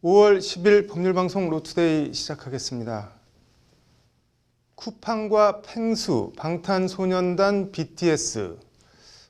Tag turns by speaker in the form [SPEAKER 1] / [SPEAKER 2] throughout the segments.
[SPEAKER 1] 5월 10일 법률방송 로투데이 시작하겠습니다. 쿠팡과 펭수, 방탄소년단, BTS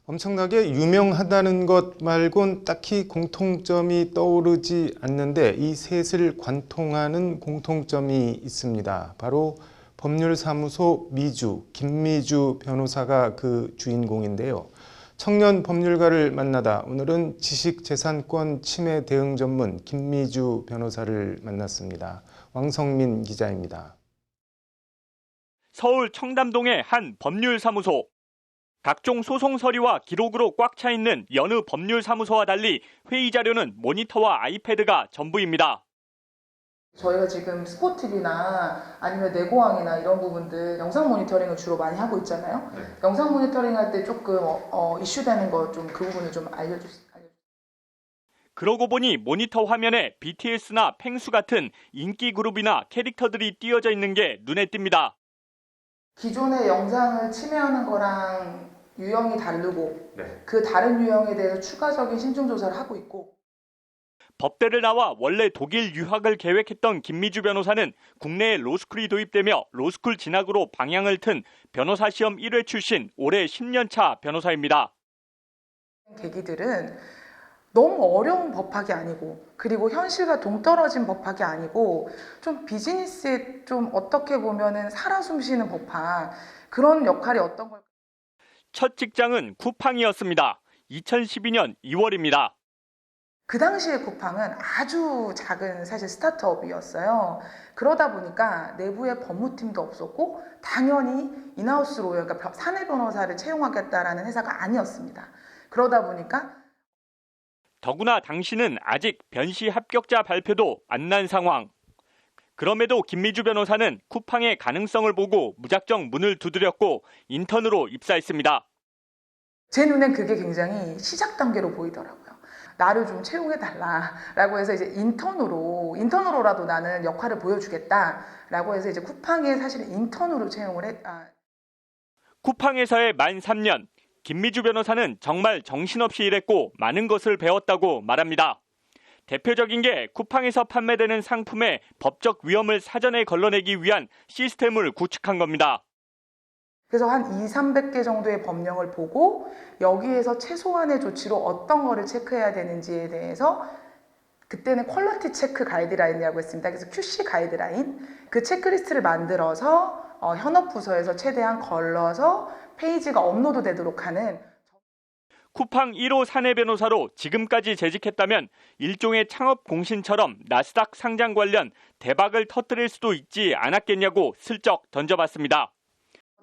[SPEAKER 1] 엄청나게 유명하다는 것 말곤 딱히 공통점이 떠오르지 않는데 이 셋을 관통하는 공통점이 있습니다. 바로 법률사무소 미주, 김미주 변호사가 그 주인공인데요. 청년 법률가를 만나다 오늘은 지식재산권 침해 대응 전문 김미주 변호사를 만났습니다. 왕성민 기자입니다.
[SPEAKER 2] 서울 청담동의 한 법률사무소. 각종 소송 서류와 기록으로 꽉 차 있는 여느 법률사무소와 달리 회의 자료는 모니터와 아이패드가 전부입니다.
[SPEAKER 3] 저희가 지금 스포티비나 아니면 내고왕이나 이런 부분들 영상 모니터링을 주로 많이 하고 있잖아요. 네. 영상 모니터링 할 때 조금 이슈되는 거 좀 그 부분을 좀 알려주세요.
[SPEAKER 2] 그러고 보니 모니터 화면에 BTS나 펭수 같은 인기 그룹이나 캐릭터들이 띄어져 있는 게 눈에 띕니다.
[SPEAKER 3] 기존의 영상을 침해하는 거랑 유형이 다르고 그 다른 유형에 대해서 추가적인 심층 조사를 하고 있고.
[SPEAKER 2] 법대를 나와 원래 독일 유학을 계획했던 김미주 변호사는 국내에 로스쿨이 도입되며 로스쿨 진학으로 방향을 튼 변호사 시험 1회 출신 올해 10년차 변호사입니다.
[SPEAKER 3] 계기들은 너무 어려운 법학이 아니고 그리고 현실과 동떨어진 법학이 아니고 좀 비즈니스에 좀 어떻게 보면은 살아 숨쉬는 법학 그런 역할이 어떤 걸까요?
[SPEAKER 2] 첫 직장은 쿠팡이었습니다. 2012년 2월입니다.
[SPEAKER 3] 그 당시에 쿠팡은 아주 작은 사실 스타트업이었어요. 그러다 보니까 내부에 법무팀도 없었고 당연히 인하우스로 그러니까 사내 변호사를 채용하겠다라는 회사가 아니었습니다. 그러다 보니까
[SPEAKER 2] 더구나 당시는 아직 변시 합격자 발표도 안 난 상황. 그럼에도 김미주 변호사는 쿠팡의 가능성을 보고 무작정 문을 두드렸고 인턴으로 입사했습니다.
[SPEAKER 3] 제 눈엔 그게 굉장히 시작 단계로 보이더라고요. 나를 좀 채용해달라라고 해서 이제 인턴으로라도 나는 역할을 보여주겠다라고 해서 이제 쿠팡에 사실 인턴으로 채용을
[SPEAKER 2] 쿠팡에서의 만 3년. 김미주 변호사는 정말 정신없이 일했고 많은 것을 배웠다고 말합니다. 대표적인 게 쿠팡에서 판매되는 상품의 법적 위험을 사전에 걸러내기 위한 시스템을 구축한 겁니다.
[SPEAKER 3] 그래서 한 200~300개 정도의 법령을 보고 여기에서 최소한의 조치로 어떤 거를 체크해야 되는지에 대해서 그때는 퀄리티 체크 가이드라인이라고 했습니다. 그래서 QC 가이드라인 그 체크리스트를 만들어서 현업 부서에서 최대한 걸러서 페이지가 업로드 되도록 하는
[SPEAKER 2] 쿠팡 1호 사내 변호사로 지금까지 재직했다면 일종의 창업 공신처럼 나스닥 상장 관련 대박을 터뜨릴 수도 있지 않았겠냐고 슬쩍 던져봤습니다.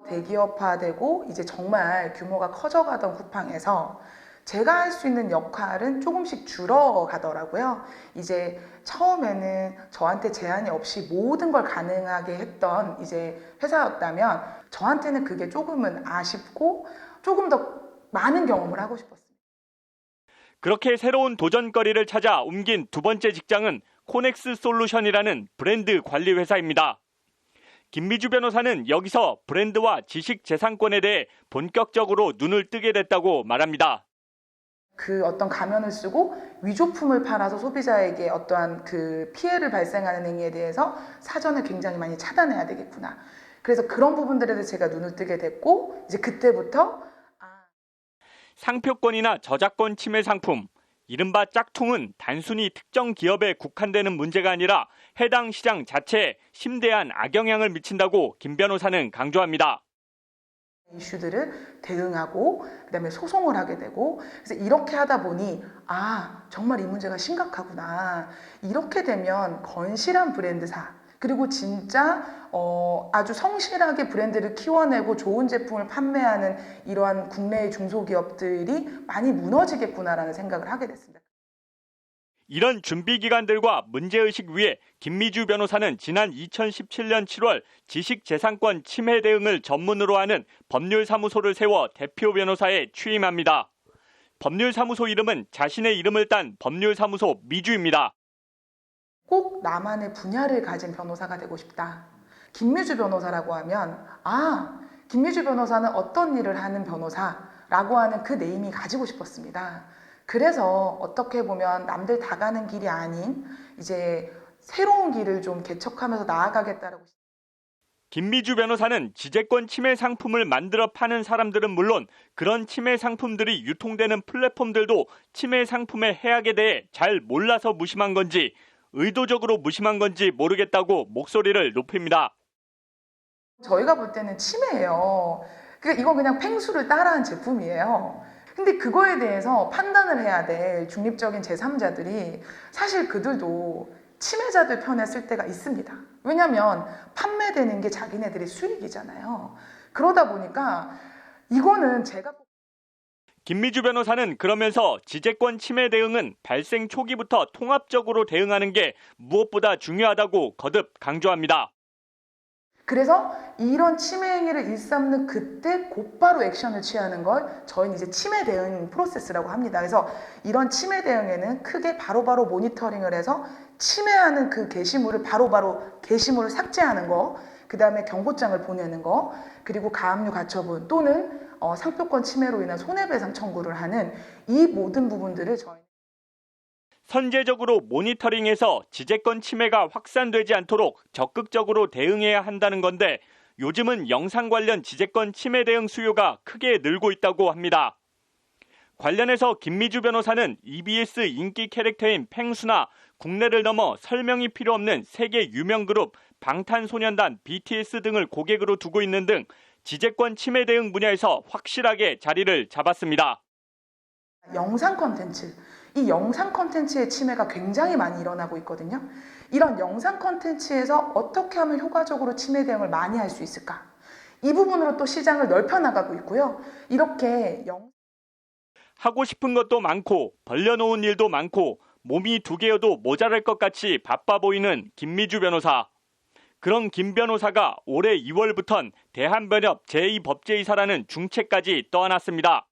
[SPEAKER 3] 대기업화되고 이제 정말 규모가 커져가던 쿠팡에서 제가 할 수 있는 역할은 조금씩 줄어가더라고요. 이제 처음에는 저한테 제한이 없이 모든 걸 가능하게 했던 이제 회사였다면 저한테는 그게 조금은 아쉽고 조금 더 많은 경험을 하고 싶었습니다.
[SPEAKER 2] 그렇게 새로운 도전거리를 찾아 옮긴 두 번째 직장은 코넥스 솔루션이라는 브랜드 관리 회사입니다. 김미주 변호사는 여기서 브랜드와 지식재산권에 대해 본격적으로 눈을 뜨게 됐다고 말합니다.
[SPEAKER 3] 그 어떤 가면을 쓰고 위조품을 팔아서 소비자에게 어떠한 그 피해를 발생하는 행위에 대해서 사전에 굉장히 많이 차단해야 되겠구나. 그래서 그런 부분들에 대해서 제가 눈을 뜨게 됐고 이제 그때부터
[SPEAKER 2] 상표권이나 저작권 침해 상품, 이른바 짝퉁은 단순히 특정 기업에 국한되는 문제가 아니라 해당 시장 자체에 심대한 악영향을 미친다고 김 변호사는 강조합니다.
[SPEAKER 3] 이슈들을 대응하고 그다음에 소송을 하게 되고 그래서 이렇게 하다 보니 정말 이 문제가 심각하구나. 이렇게 되면 건실한 브랜드사 그리고 진짜 아주 성실하게 브랜드를 키워내고 좋은 제품을 판매하는 이러한 국내의 중소기업들이 많이 무너지겠구나라는 생각을 하게 됐습니다.
[SPEAKER 2] 이런 준비 기간들과 문제의식 위에 김미주 변호사는 지난 2017년 7월 지식재산권 침해 대응을 전문으로 하는 법률사무소를 세워 대표 변호사에 취임합니다. 법률사무소 이름은 자신의 이름을 딴 법률사무소 미주입니다.
[SPEAKER 3] 꼭 나만의 분야를 가진 변호사가 되고 싶다. 김미주 변호사라고 하면 김미주 변호사는 어떤 일을 하는 변호사라고 하는 그 네임이 가지고 싶었습니다. 그래서 어떻게 보면 남들 다 가는 길이 아닌 이제 새로운 길을 좀 개척하면서 나아가겠다라고.
[SPEAKER 2] 김미주 변호사는 지재권 침해 상품을 만들어 파는 사람들은 물론 그런 침해 상품들이 유통되는 플랫폼들도 침해 상품의 해악에 대해 잘 몰라서 무심한 건지 의도적으로 무심한 건지 모르겠다고 목소리를 높입니다.
[SPEAKER 3] 저희가 볼 때는 침해예요. 그러니까 이건 그냥 팽수를 따라한 제품이에요. 근데 그거에 대해서 판단을 해야 될 중립적인 제3자들이 사실 그들도 침해자들 편에 쓸 때가 있습니다. 왜냐하면 판매되는 게 자기네들의 수익이잖아요. 그러다 보니까 이거는 제가
[SPEAKER 2] 김미주 변호사는 그러면서 지재권 침해 대응은 발생 초기부터 통합적으로 대응하는 게 무엇보다 중요하다고 거듭 강조합니다.
[SPEAKER 3] 그래서 이런 침해 행위를 일삼는 그때 곧바로 액션을 취하는 걸 저희는 이제 침해 대응 프로세스라고 합니다. 그래서 이런 침해 대응에는 크게 바로바로 모니터링을 해서 침해하는 그 게시물을 바로바로 게시물을 삭제하는 거, 그 다음에 경고장을 보내는 거, 그리고 가압류 가처분 또는 상표권 침해로 인한 손해배상 청구를 하는 이 모든 부분들을 저희
[SPEAKER 2] 선제적으로 모니터링해서 지재권 침해가 확산되지 않도록 적극적으로 대응해야 한다는 건데 요즘은 영상 관련 지재권 침해 대응 수요가 크게 늘고 있다고 합니다. 관련해서 김미주 변호사는 EBS 인기 캐릭터인 팽수나 국내를 넘어 설명이 필요 없는 세계 유명 그룹 방탄소년단 BTS 등을 고객으로 두고 있는 등 지재권 침해 대응 분야에서 확실하게 자리를 잡았습니다.
[SPEAKER 3] 영상 콘텐츠, 이 영상 콘텐츠의 침해가 굉장히 많이 일어나고 있거든요. 이런 영상 콘텐츠에서 어떻게 하면 효과적으로 침해 대응을 많이 할 수 있을까? 이 부분으로 또 시장을 넓혀 나가고 있고요. 이렇게
[SPEAKER 2] 하고 싶은 것도 많고 벌려놓은 일도 많고 몸이 두 개여도 모자랄 것 같이 바빠 보이는 김미주 변호사. 그런 김 변호사가 올해 2월부턴 대한변협 제2법제이사라는 중책까지 떠안았습니다.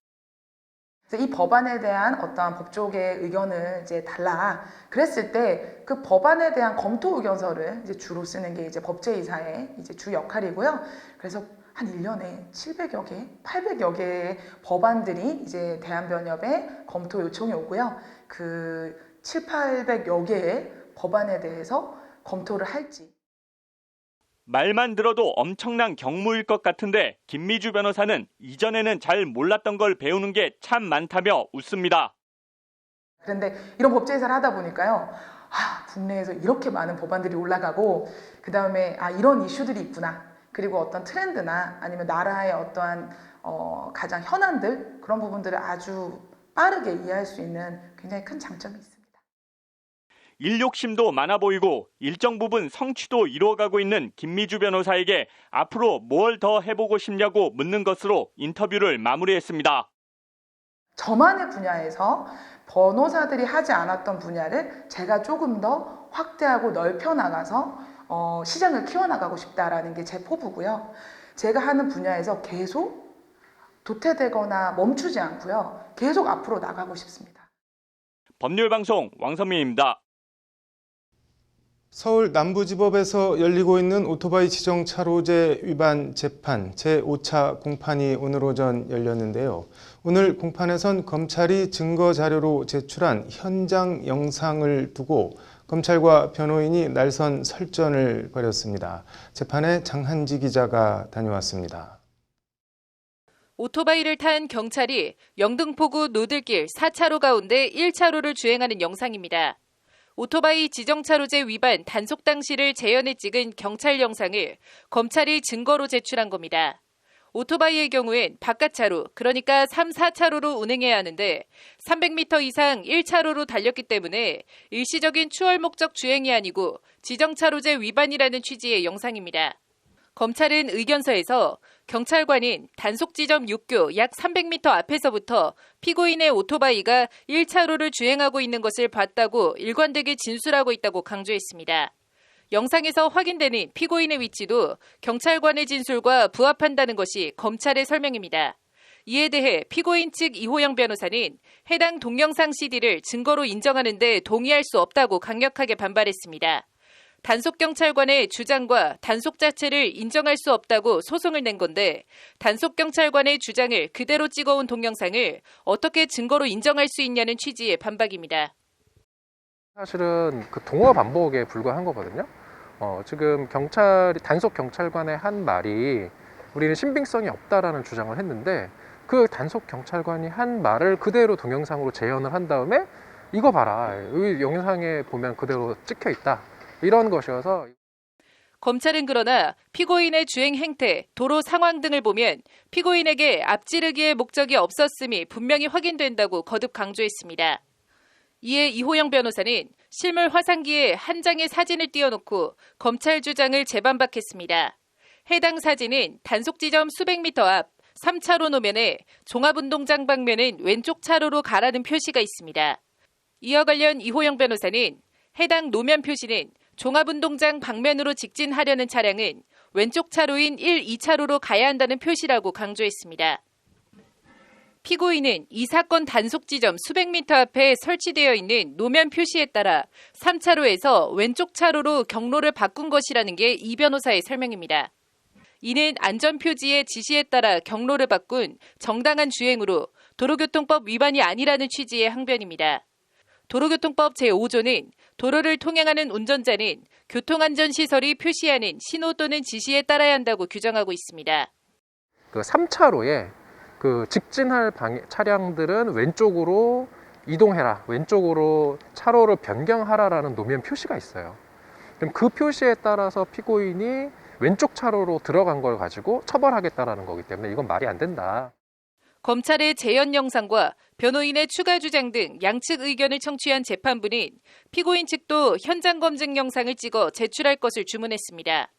[SPEAKER 3] 이 법안에 대한 어떠한 법조계의 의견을 이제 달라 그랬을 때 그 법안에 대한 검토 의견서를 이제 주로 쓰는 게 이제 법제이사의 이제 주 역할이고요. 그래서 한 1년에 700여 개, 800여 개의 법안들이 이제 대한변협에 검토 요청이 오고요. 그 800여 개의 법안에 대해서 검토를 할지.
[SPEAKER 2] 말만 들어도 엄청난 경무일 것 같은데 김미주 변호사는 이전에는 잘 몰랐던 걸 배우는 게 참 많다며 웃습니다.
[SPEAKER 3] 그런데 이런 법제이사를 하다 보니까요. 국내에서 이렇게 많은 법안들이 올라가고 그 다음에 이런 이슈들이 있구나. 그리고 어떤 트렌드나 아니면 나라의 어떠한 가장 현안들 그런 부분들을 아주 빠르게 이해할 수 있는 굉장히 큰 장점이 있습니다.
[SPEAKER 2] 일 욕심도 많아 보이고 일정 부분 성취도 이루어가고 있는 김미주 변호사에게 앞으로 뭘 더 해보고 싶냐고 묻는 것으로 인터뷰를 마무리했습니다.
[SPEAKER 3] 저만의 분야에서 변호사들이 하지 않았던 분야를 제가 조금 더 확대하고 넓혀 나가서 시장을 키워나가고 싶다라는 게 제 포부고요. 제가 하는 분야에서 계속 도태되거나 멈추지 않고요. 계속 앞으로 나가고 싶습니다.
[SPEAKER 2] 법률방송 왕선민입니다.
[SPEAKER 1] 서울 남부지법에서 열리고 있는 오토바이 지정차로제 위반 재판 제5차 공판이 오늘 오전 열렸는데요. 오늘 공판에선 검찰이 증거 자료로 제출한 현장 영상을 두고 검찰과 변호인이 날선 설전을 벌였습니다. 재판에 장한지 기자가 다녀왔습니다.
[SPEAKER 4] 오토바이를 탄 경찰이 영등포구 노들길 4차로 가운데 1차로를 주행하는 영상입니다. 오토바이 지정차로제 위반 단속 당시를 재현해 찍은 경찰 영상을 검찰이 증거로 제출한 겁니다. 오토바이의 경우엔 바깥차로, 그러니까 3, 4차로로 운행해야 하는데 300m 이상 1차로로 달렸기 때문에 일시적인 추월 목적 주행이 아니고 지정차로제 위반이라는 취지의 영상입니다. 검찰은 의견서에서 경찰관인 단속 지점 6교 약 300m 앞에서부터 피고인의 오토바이가 1차로를 주행하고 있는 것을 봤다고 일관되게 진술하고 있다고 강조했습니다. 영상에서 확인되는 피고인의 위치도 경찰관의 진술과 부합한다는 것이 검찰의 설명입니다. 이에 대해 피고인 측 이호영 변호사는 해당 동영상 CD를 증거로 인정하는 데 동의할 수 없다고 강력하게 반발했습니다. 단속경찰관의 주장과 단속 자체를 인정할 수 없다고 소송을 낸 건데 단속경찰관의 주장을 그대로 찍어온 동영상을 어떻게 증거로 인정할 수 있냐는 취지의 반박입니다.
[SPEAKER 5] 사실은 그 동어 반복에 불과한 거거든요. 지금 단속 경찰관의 한 말이 우리는 신빙성이 없다라는 주장을 했는데 그 단속 경찰관이 한 말을 그대로 동영상으로 재현을 한 다음에 이거 봐라, 이 영상에 보면 그대로 찍혀 있다, 이런 것이어서.
[SPEAKER 4] 검찰은 그러나 피고인의 주행 행태, 도로 상황 등을 보면 피고인에게 앞지르기의 목적이 없었음이 분명히 확인된다고 거듭 강조했습니다. 이에 이호영 변호사는 실물 화상기에 한 장의 사진을 띄워놓고 검찰 주장을 재반박했습니다. 해당 사진은 단속 지점 수백 미터 앞 3차로 노면에 종합운동장 방면은 왼쪽 차로로 가라는 표시가 있습니다. 이와 관련 이호영 변호사는 해당 노면 표시는 종합운동장 방면으로 직진하려는 차량은 왼쪽 차로인 1, 2차로로 가야 한다는 표시라고 강조했습니다. 피고인은 이 사건 단속 지점 수백 미터 앞에 설치되어 있는 노면 표시에 따라 3차로에서 왼쪽 차로로 경로를 바꾼 것이라는 게 이 변호사의 설명입니다. 이는 안전표지의 지시에 따라 경로를 바꾼 정당한 주행으로 도로교통법 위반이 아니라는 취지의 항변입니다. 도로교통법 제5조는 도로를 통행하는 운전자는 교통안전시설이 표시하는 신호 또는 지시에 따라야 한다고 규정하고 있습니다.
[SPEAKER 5] 그 3차로에 그 직진할 차량들은 왼쪽으로 이동해라, 왼쪽으로 차로를 변경하라라는 노면 표시가 있어요. 그럼 그 표시에 따라서 피고인이 왼쪽 차로로 들어간 걸 가지고 처벌하겠다라는 거기 때문에 이건 말이 안 된다.
[SPEAKER 4] 검찰의 재현 영상과 변호인의 추가 주장 등 양측 의견을 청취한 재판부는 피고인 측도 현장 검증 영상을 찍어 제출할 것을 주문했습니다.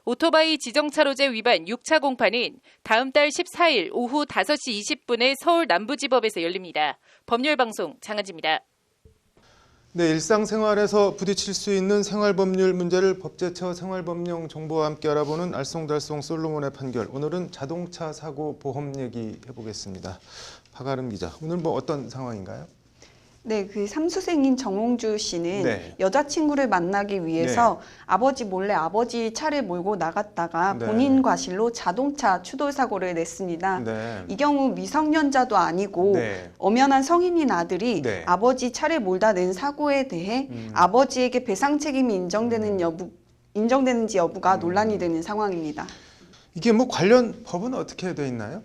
[SPEAKER 4] 오토바이 지정차로제 위반 6차 공판은 다음 달 14일 오후 5시 20분에 서울 남부지법에서 열립니다. 법률방송 장하지입니다.
[SPEAKER 1] 네, 일상생활에서 부딪힐 수 있는 생활법률 문제를 법제처 생활법령 정보와 함께 알아보는 알쏭달쏭 솔로몬의 판결. 오늘은 자동차 사고 보험 얘기 해보겠습니다. 박아름 기자, 오늘 뭐 어떤 상황인가요?
[SPEAKER 6] 네, 그 삼수생인 정홍주 씨는
[SPEAKER 1] 네.
[SPEAKER 6] 여자친구를 만나기 위해서 아버지 몰래 아버지 차를 몰고 나갔다가
[SPEAKER 1] 네.
[SPEAKER 6] 본인 과실로 자동차 추돌 사고를 냈습니다.
[SPEAKER 1] 네.
[SPEAKER 6] 이 경우 미성년자도 아니고
[SPEAKER 1] 네.
[SPEAKER 6] 엄연한 성인인 아들이
[SPEAKER 1] 네.
[SPEAKER 6] 아버지 차를 몰다 낸 사고에 대해 아버지에게 배상 책임이 인정되는지 여부가 논란이 되는 상황입니다.
[SPEAKER 1] 이게 뭐 관련 법은 어떻게 돼 있나요?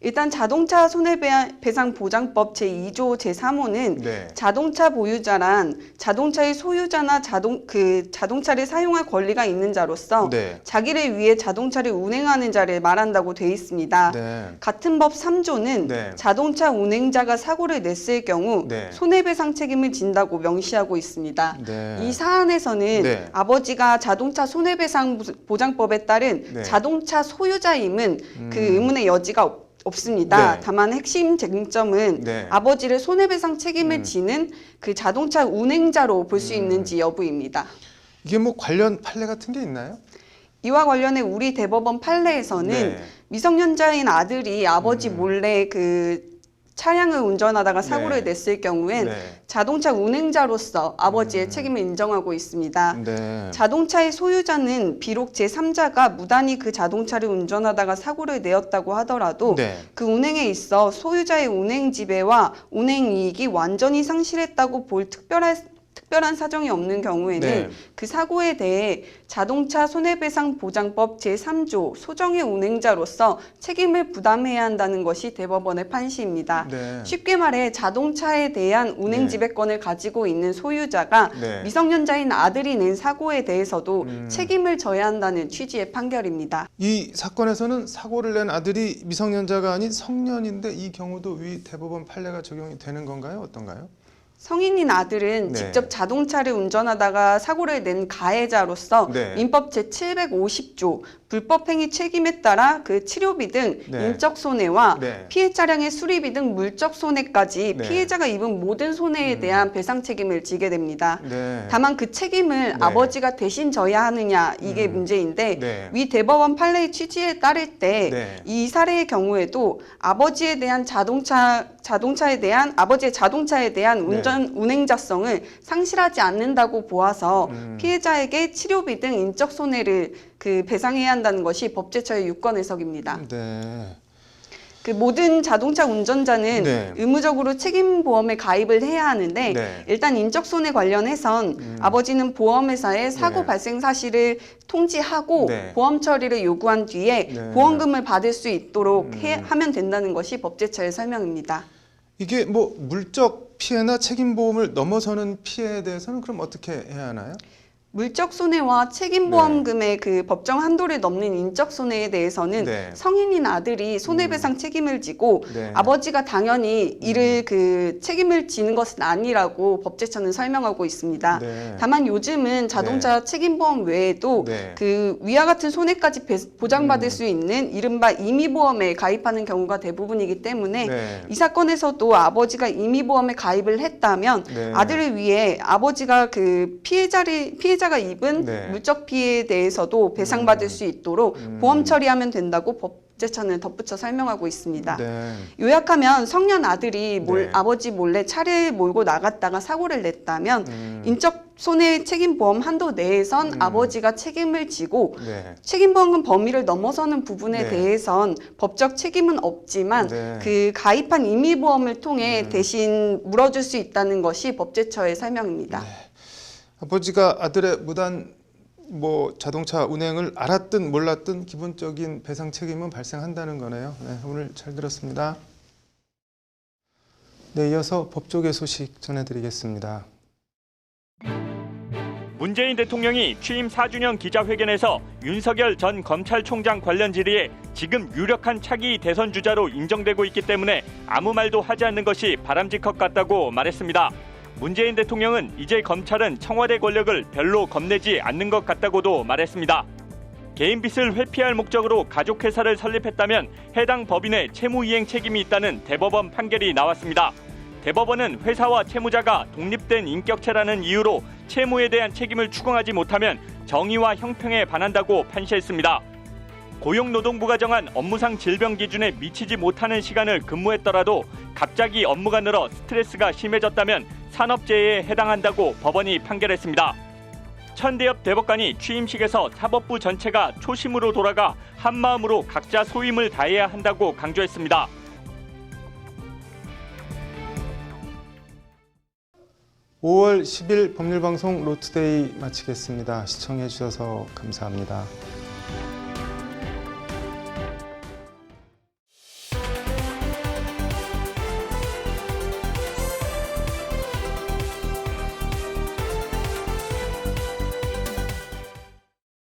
[SPEAKER 6] 일단 자동차 손해배상보장법 제2조 제3호는
[SPEAKER 1] 네.
[SPEAKER 6] 자동차 보유자란 자동차의 소유자나 자동차를 사용할 권리가 있는 자로서
[SPEAKER 1] 네.
[SPEAKER 6] 자기를 위해 자동차를 운행하는 자를 말한다고 돼 있습니다.
[SPEAKER 1] 네.
[SPEAKER 6] 같은 법 3조는
[SPEAKER 1] 네.
[SPEAKER 6] 자동차 운행자가 사고를 냈을 경우
[SPEAKER 1] 네.
[SPEAKER 6] 손해배상 책임을 진다고 명시하고 있습니다.
[SPEAKER 1] 네.
[SPEAKER 6] 이 사안에서는
[SPEAKER 1] 네.
[SPEAKER 6] 아버지가 자동차 손해배상보장법에 따른
[SPEAKER 1] 네.
[SPEAKER 6] 자동차 소유자임은 그 의문의 여지가 없습니다.
[SPEAKER 1] 네.
[SPEAKER 6] 다만 핵심 쟁점은
[SPEAKER 1] 네.
[SPEAKER 6] 아버지를 손해배상 책임을 지는 그 자동차 운행자로 볼 수 있는지 여부입니다.
[SPEAKER 1] 이게 뭐 관련 판례 같은 게 있나요?
[SPEAKER 6] 이와 관련해 우리 대법원 판례에서는
[SPEAKER 1] 네.
[SPEAKER 6] 미성년자인 아들이 아버지 몰래 그 차량을 운전하다가 사고를
[SPEAKER 1] 네.
[SPEAKER 6] 냈을 경우엔
[SPEAKER 1] 네.
[SPEAKER 6] 자동차 운행자로서 아버지의 책임을 인정하고 있습니다.
[SPEAKER 1] 네.
[SPEAKER 6] 자동차의 소유자는 비록 제3자가 무단히 그 자동차를 운전하다가 사고를 내었다고 하더라도
[SPEAKER 1] 네.
[SPEAKER 6] 그 운행에 있어 소유자의 운행 지배와 운행 이익이 완전히 상실했다고 볼 특별한 사정이 없는 경우에는
[SPEAKER 1] 네.
[SPEAKER 6] 그 사고에 대해 자동차 손해배상보장법 제3조 소정의 운행자로서 책임을 부담해야 한다는 것이 대법원의 판시입니다.
[SPEAKER 1] 네.
[SPEAKER 6] 쉽게 말해 자동차에 대한 운행
[SPEAKER 1] 네.
[SPEAKER 6] 지배권을 가지고 있는 소유자가
[SPEAKER 1] 네.
[SPEAKER 6] 미성년자인 아들이 낸 사고에 대해서도 책임을 져야 한다는 취지의 판결입니다.
[SPEAKER 1] 이 사건에서는 사고를 낸 아들이 미성년자가 아닌 성년인데 이 경우도 위 대법원 판례가 적용이 되는 건가요? 어떤가요?
[SPEAKER 6] 성인인 아들은
[SPEAKER 1] 네.
[SPEAKER 6] 직접 자동차를 운전하다가 사고를 낸 가해자로서
[SPEAKER 1] 네.
[SPEAKER 6] 민법 제750조 불법 행위 책임에 따라 그 치료비 등
[SPEAKER 1] 네.
[SPEAKER 6] 인적 손해와
[SPEAKER 1] 네.
[SPEAKER 6] 피해 차량의 수리비 등 물적 손해까지
[SPEAKER 1] 네.
[SPEAKER 6] 피해자가 입은 모든 손해에 대한 배상 책임을 지게 됩니다.
[SPEAKER 1] 네.
[SPEAKER 6] 다만 그 책임을
[SPEAKER 1] 네.
[SPEAKER 6] 아버지가 대신 져야 하느냐 이게 문제인데
[SPEAKER 1] 네.
[SPEAKER 6] 위 대법원 판례의 취지에 따를 때
[SPEAKER 1] 네.
[SPEAKER 6] 이 사례의 경우에도 아버지에 대한 자동차에 대한 아버지의 자동차에 대한 운행자성을 상실하지 않는다고 보아서 피해자에게 치료비 등 인적 손해를 그 배상해야 한다는 것이 법제처의 유권 해석입니다.
[SPEAKER 1] 네.
[SPEAKER 6] 그 모든 자동차 운전자는
[SPEAKER 1] 네.
[SPEAKER 6] 의무적으로 책임보험에 가입을 해야 하는데
[SPEAKER 1] 네.
[SPEAKER 6] 일단 인적손해 관련해선 아버지는 보험회사에 사고
[SPEAKER 1] 네.
[SPEAKER 6] 발생 사실을 통지하고
[SPEAKER 1] 네.
[SPEAKER 6] 보험 처리를 요구한 뒤에
[SPEAKER 1] 네.
[SPEAKER 6] 보험금을 받을 수 있도록 하면 된다는 것이 법제처의 설명입니다.
[SPEAKER 1] 이게 뭐 물적 피해나 책임보험을 넘어서는 피해에 대해서는 그럼 어떻게 해야 하나요?
[SPEAKER 6] 물적 손해와 책임보험금의 그 법정 한도를 넘는 인적 손해에 대해서는
[SPEAKER 1] 네.
[SPEAKER 6] 성인인 아들이 손해배상 책임을 지고
[SPEAKER 1] 네.
[SPEAKER 6] 아버지가 당연히 이를 그 책임을 지는 것은 아니라고 법제처는 설명하고 있습니다.
[SPEAKER 1] 네.
[SPEAKER 6] 다만 요즘은 자동차 책임보험 외에도
[SPEAKER 1] 네.
[SPEAKER 6] 그 위와 같은 손해까지 보장받을 수 있는 이른바 임의보험에 가입하는 경우가 대부분이기 때문에
[SPEAKER 1] 네.
[SPEAKER 6] 이 사건에서도 아버지가 임의보험에 가입을 했다면
[SPEAKER 1] 네.
[SPEAKER 6] 아들을 위해 아버지가 그 피해자가 입은
[SPEAKER 1] 네.
[SPEAKER 6] 물적 피해에 대해서도 배상받을 수 있도록 보험 처리하면 된다고 법제처는 덧붙여 설명하고 있습니다.
[SPEAKER 1] 네.
[SPEAKER 6] 요약하면 성년 아들이
[SPEAKER 1] 네.
[SPEAKER 6] 아버지 몰래 차를 몰고 나갔다가 사고를 냈다면 인적 손해 책임 보험 한도 내에선 아버지가 책임을 지고
[SPEAKER 1] 네.
[SPEAKER 6] 책임보험금 범위를 넘어서는 부분에
[SPEAKER 1] 네.
[SPEAKER 6] 대해선 법적 책임은 없지만
[SPEAKER 1] 네.
[SPEAKER 6] 그 가입한 임의보험을 통해 대신 물어줄 수 있다는 것이 법제처의 설명입니다.
[SPEAKER 1] 아버지가 아들의 무단 뭐 자동차 운행을 알았든 몰랐든 기본적인 배상 책임은 발생한다는 거네요. 네, 오늘 잘 들었습니다. 네, 이어서 법조계 소식 전해드리겠습니다.
[SPEAKER 2] 문재인 대통령이 취임 4주년 기자회견에서 윤석열 전 검찰총장 관련 질의에 지금 유력한 차기 대선 주자로 인정되고 있기 때문에 아무 말도 하지 않는 것이 바람직할 것 같다고 말했습니다. 문재인 대통령은 이제 검찰은 청와대 권력을 별로 겁내지 않는 것 같다고도 말했습니다. 개인 빚을 회피할 목적으로 가족회사를 설립했다면 해당 법인의 채무이행 책임이 있다는 대법원 판결이 나왔습니다. 대법원은 회사와 채무자가 독립된 인격체라는 이유로 채무에 대한 책임을 추궁하지 못하면 정의와 형평에 반한다고 판시했습니다. 고용노동부가 정한 업무상 질병 기준에 미치지 못하는 시간을 근무했더라도 갑자기 업무가 늘어 스트레스가 심해졌다면 산업재해에 해당한다고 법원이 판결했습니다. 천대엽 대법관이 취임식에서 사법부 전체가 초심으로 돌아가 한마음으로 각자 소임을 다해야 한다고 강조했습니다.
[SPEAKER 1] (5월 10일) 법률방송 로투데이 마치겠습니다. 시청해 주셔서 감사합니다.